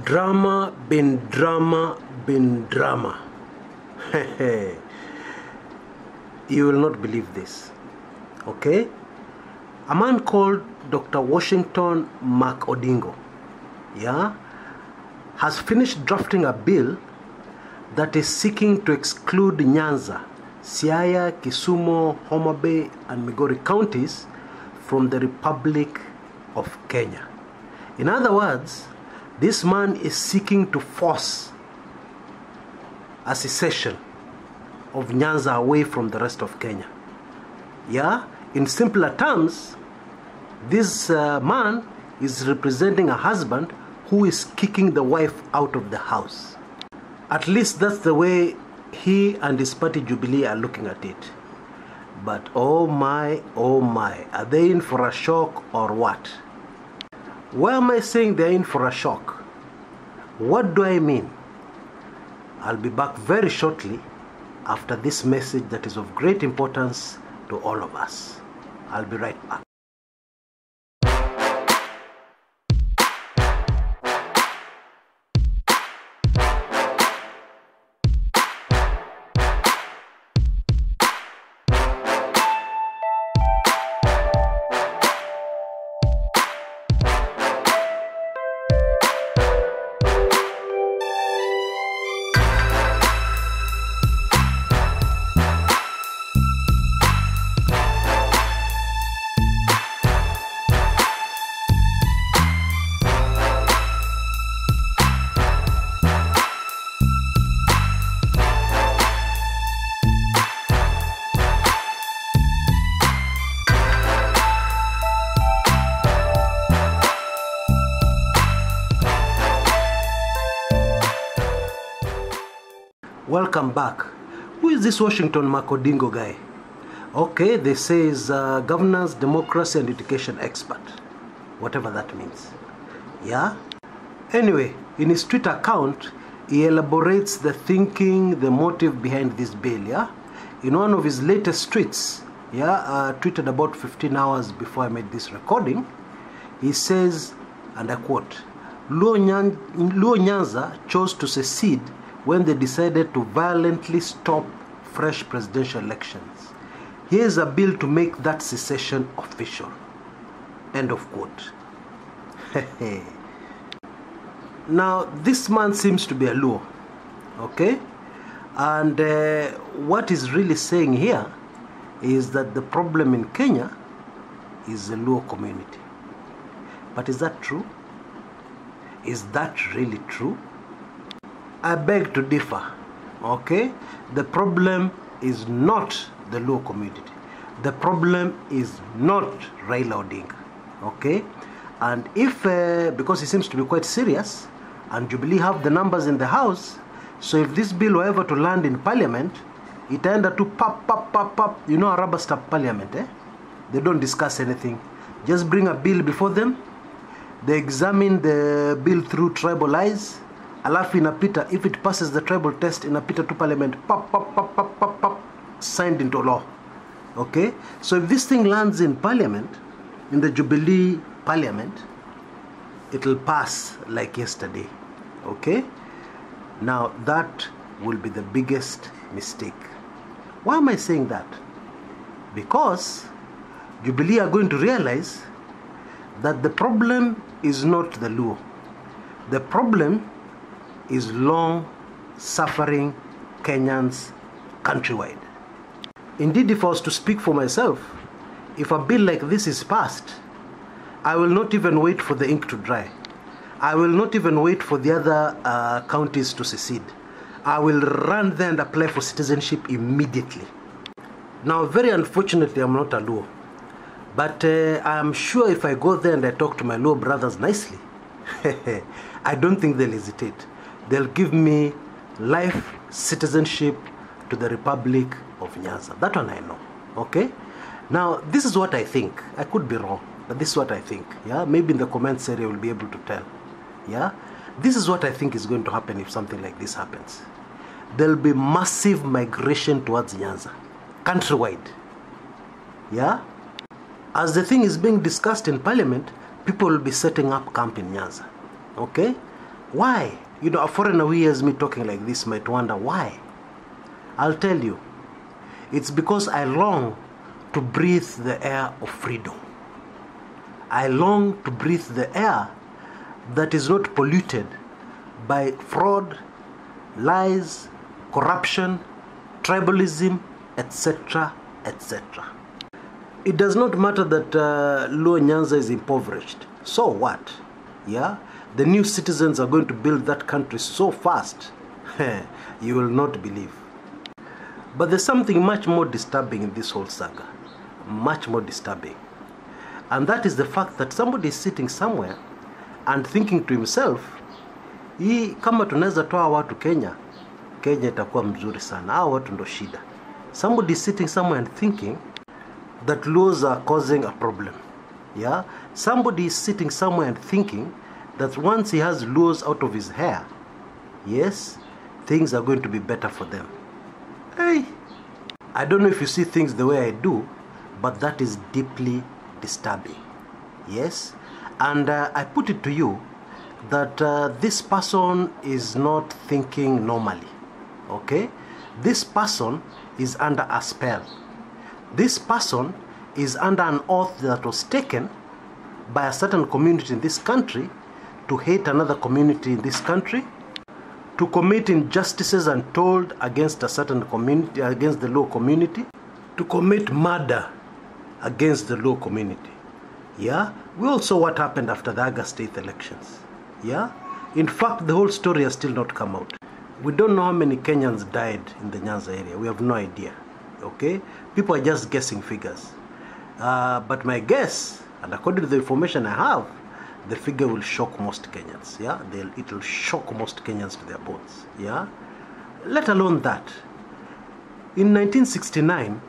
Drama, bin drama, bin drama. You will not believe this. Okay? A man called Dr. Washington Odingo, has finished drafting a bill that is seeking to exclude Nyanza, Siaya, Kisumu, Homa Bay, and Migori counties from the Republic of Kenya. In other words, this man is seeking to force a secession of Nyanza away from the rest of Kenya. In simpler terms, this man is representing a husband who is kicking the wife out of the house. At least that's the way he and his party Jubilee are looking at it. But oh my, are they in for a shock or what? Why am I saying they're in for a shock? What do I mean? I'll be back very shortly after this message that is of great importance to all of us. I'll be right back. Welcome back. Who is this Washington Odingo guy? Okay, they say he's a governance, democracy, and education expert. Whatever that means. Anyway, in his Twitter account, he elaborates the thinking, the motive behind this bill. In one of his latest tweets, tweeted about 15 hours before I made this recording, he says, and I quote, Luo Nyanza chose to secede when they decided to violently stop fresh presidential elections. Here is a bill to make that secession official. End of quote. Now, this man seems to be a Luo, okay? And what he's really saying here is that the problem in Kenya is the Luo community. But is that true? Is that really true? I beg to differ, okay? The problem is not the Luo community. The problem is not Raila Odinga, okay? And if, because he seems to be quite serious, and Jubilee have the numbers in the House, so if this bill were ever to land in Parliament, it ended to pop, you know, a rubber stamp Parliament, They don't discuss anything. Just bring a bill before them, they examine the bill through tribal eyes, alafu inapita, if it passes the tribal test, inapita to Parliament, pop, signed into law. Okay? So if this thing lands in Parliament, in the Jubilee Parliament, it'll pass like yesterday. Okay? Now that will be the biggest mistake. Why am I saying that? Because Jubilee are going to realize that the problem is not the Luo. The problem is long-suffering Kenyans countrywide. Indeed, if I was to speak for myself, if a bill like this is passed, I will not even wait for the ink to dry. I will not even wait for the other counties to secede. I will run there and apply for citizenship immediately. Now, very unfortunately, I'm not a Luo. But I'm sure if I go there and I talk to my Luo brothers nicely, I don't think they'll hesitate. They'll give me life citizenship to the Republic of Nyanza. That one I know. Okay? Now, this is what I think. I could be wrong, but this is what I think. Maybe in the comments area we'll be able to tell. This is what I think is going to happen if something like this happens. There'll be massive migration towards Nyanza, countrywide. As the thing is being discussed in Parliament, people will be setting up camp in Nyanza. Okay? Why? You know, a foreigner who hears me talking like this might wonder why. I'll tell you. It's because I long to breathe the air of freedom. I long to breathe the air that is not polluted by fraud, lies, corruption, tribalism, etc., etc. It does not matter that Luo Nyanza is impoverished. So what? Yeah? The new citizens are going to build that country so fast, you will not believe. But there's something much more disturbing in this whole saga. Much more disturbing. And that is the fact that somebody is sitting somewhere and thinking to himself, hii kama tunaweza toa watu Kenya, Kenya itakuwa mzuri sana. Hao watu ndo shida. Somebody is sitting somewhere and thinking that Luos are causing a problem. Yeah? Somebody is sitting somewhere and thinking that once he has Luos out of his hair, yes, things are going to be better for them. Hey, I don't know if you see things the way I do, but that is deeply disturbing. Yes? And I put it to you that this person is not thinking normally. Okay? This person is under a spell. This person is under an oath that was taken by a certain community in this country to hate another community in this country, to commit injustices untold against a certain community, against the Luo community, to commit murder against the Luo community. Yeah? We all saw what happened after the August 8th elections. Yeah? In fact, the whole story has still not come out. We don't know how many Kenyans died in the Nyanza area. We have no idea. Okay? People are just guessing figures. But my guess, and according to the information I have, the figure will shock most Kenyans. Yeah? It will shock most Kenyans to their bones. Yeah? Let alone that. In 1969,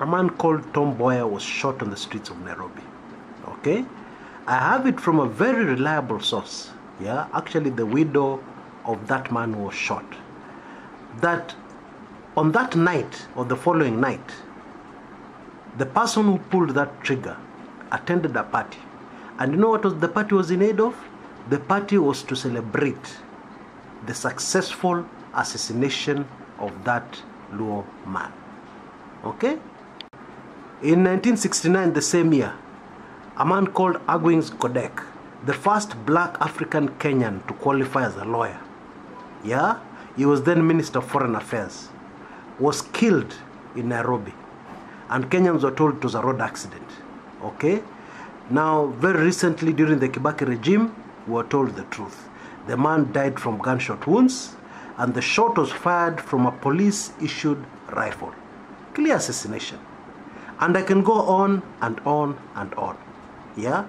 a man called Tom Boyer was shot on the streets of Nairobi. Okay? I have it from a very reliable source. Yeah? Actually, the widow of that man was shot. That on that night or the following night, the person who pulled that trigger attended a party. And you know what the party was in aid of? The party was to celebrate the successful assassination of that Luo man. Okay? In 1969, the same year, a man called Agwings Kodek, the first black African Kenyan to qualify as a lawyer, yeah, he was then Minister of Foreign Affairs, was killed in Nairobi. And Kenyans were told it was a road accident. Okay? Now, very recently during the Kibaki regime, we were told the truth. The man died from gunshot wounds, and the shot was fired from a police-issued rifle. Clear assassination. And I can go on and on and on. Yeah?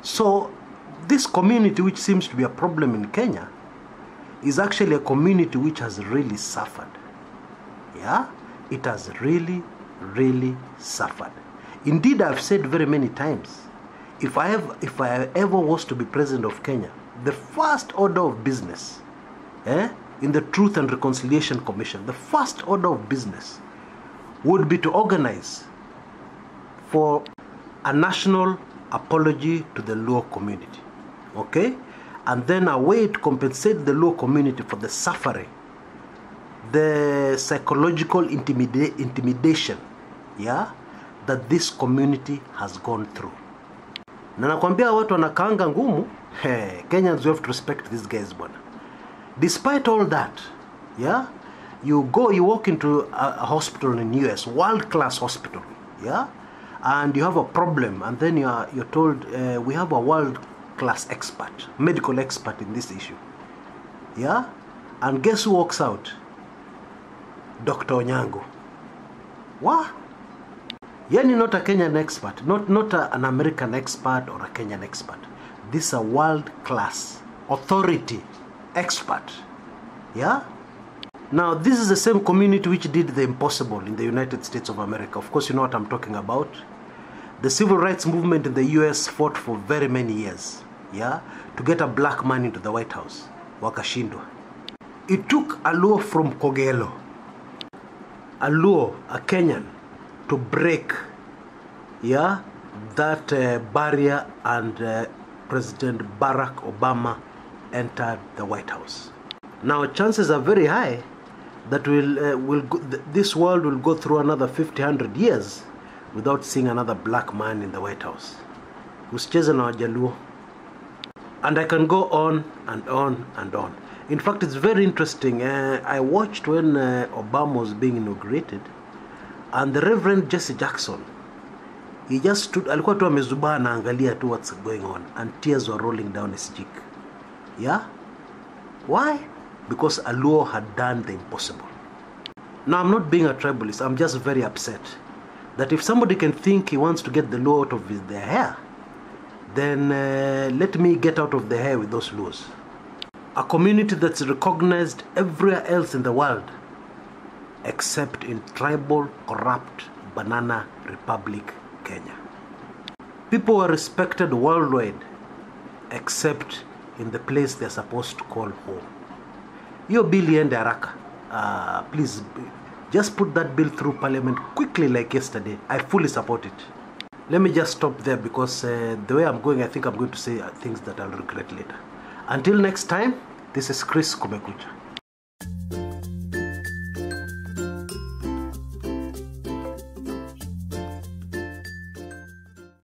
So, this community, which seems to be a problem in Kenya, is actually a community which has really suffered. Yeah? It has really, really suffered. Indeed, I've said very many times, if I ever was to be president of Kenya, the first order of business, in the Truth and Reconciliation Commission, the first order of business would be to organize for a national apology to the Luo community. Okay? And then a way to compensate the Luo community for the suffering, the psychological intimidation, yeah, that this community has gone through. Na nakwambia watu wanakaanga ngumu, Kenyans, you have to respect these guys, bwana. Despite all that, yeah, you walk into a hospital in US, world-class hospital, yeah, and you have a problem, and then you're told, we have a world-class expert, medical expert in this issue, yeah, and guess who walks out? Dr. Onyango. What? Yani not a Kenyan expert, not an American expert or a Kenyan expert. This is a world-class authority expert. Yeah? Now, this is the same community which did the impossible in the United States of America. Of course, you know what I'm talking about. The civil rights movement in the US fought for very many years, yeah, to get a black man into the White House. Wakashindwa. It took a Luo from Kogelo, a Luo, a Kenyan, to break, yeah, that barrier, and President Barack Obama entered the White House. Now, chances are very high that this world will go through another 50-100 years without seeing another black man in the White House. Usicheze na Wajaluo. And I can go on and on and on. In fact, it's very interesting. I watched when Obama was being inaugurated, and the Reverend Jesse Jackson, he just stood, alikuwa tu amezubaa na angalia tu what's going on, and tears were rolling down his cheek. Yeah? Why? Because a Luo had done the impossible. Now, I'm not being a tribalist. I'm just very upset that if somebody can think he wants to get the Luo out of their hair, then let me get out of the hair with those Luos. A community that's recognized everywhere else in the world except in tribal, corrupt, banana republic Kenya. People are respected worldwide except in the place they're supposed to call home. Your bill iende haraka. Please, just put that bill through parliament quickly like yesterday. I fully support it. Let me just stop there because the way I'm going, I think I'm going to say things that I'll regret later. Until next time, this is Kshs Kumekucha.